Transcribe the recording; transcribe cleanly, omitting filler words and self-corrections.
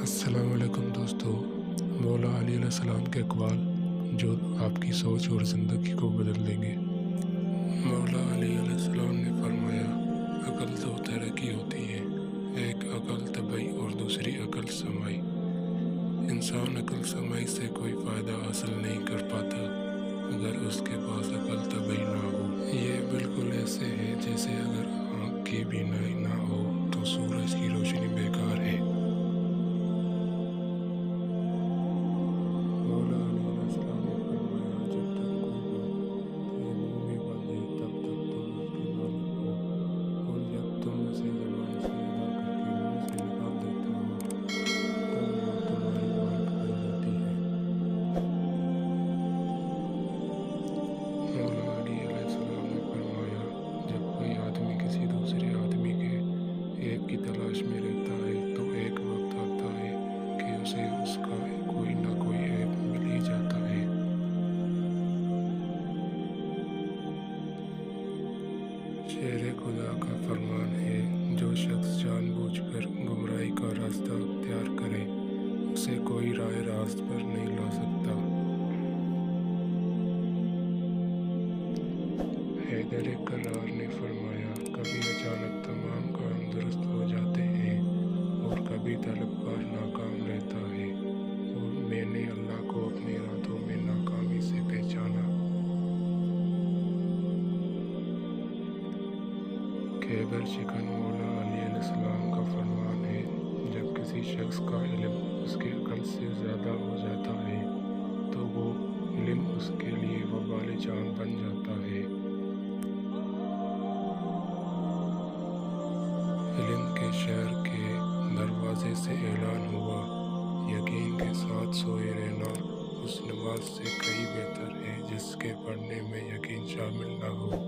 السلام علیکم دوستو، مولا علی علیہ السلام کے اقوال جو آپ کی سوچ اور زندگی کو بدل دیں گے۔ مولا علی علیہ السلام نے فرمایا، عقل دو طرح کی ہوتی ہے، ایک عقل طبعی اور دوسری عقل سماعی۔ انسان عقل سماعی سے کوئی فائدہ حاصل نہیں کر پاتا اگر اس کے پاس عقل طبعی نہ ہو۔ یہ بالکل ایسے ہے جیسے اگر آنکھ کی بینائی نہ ہو تو سورج کی روشنی بیکار ہے۔ مولا علی علیہ السلام نے فرمایا، جب تک کوئی بات تیرے منہ میں بند ہے تب تک تم اس کے مالک ہو، اور جب تم اسے زبان سے ادا کر کے منہ سے نکال دیتے ہو تب وہ تمہاری مالک بن جاتی ہے۔ مولا علی علیہ السلام نے فرمایا، جب کوئی آدمی کسی دوسرے آدمی کے عیب کی تلاش میں رہتا ہے تو ایک وقت آتا ہے کہ اسے اس کا کوئی نہ کوئی عیب مل ہی جاتا ہے۔ شیر خدا کا فرمان ہے، جو شخص جان بوجھ کر گمراہی کا راستہ اختیار کرے اسے کوئی راہ راست پر نہیں لا سکتا۔ حیدر کرار نے فرمایا، کبھی اچانک تمام کام درست ہو جاتے ہیں اور کبھی طلبگار ناکام رہتا ہے، اور میں نے اللہ کو اپنے ارادوں میں ناکامی سے پہچانا۔ خیبر شکن مولا علی علیہ السلام کا فرمان ہے، جب کسی شخص کا علم اس کے عقل سے زیادہ ہو جاتا ہے تو وہ علم اس کے لیے وبال جان بن جاتا ہے۔ علم کے شہر کے دروازے سے اعلان ہوا، یقین کے ساتھ سوئے رہنا اس نماز سے کہیں بہتر ہے جس کے پڑھنے میں یقین شامل نہ ہو۔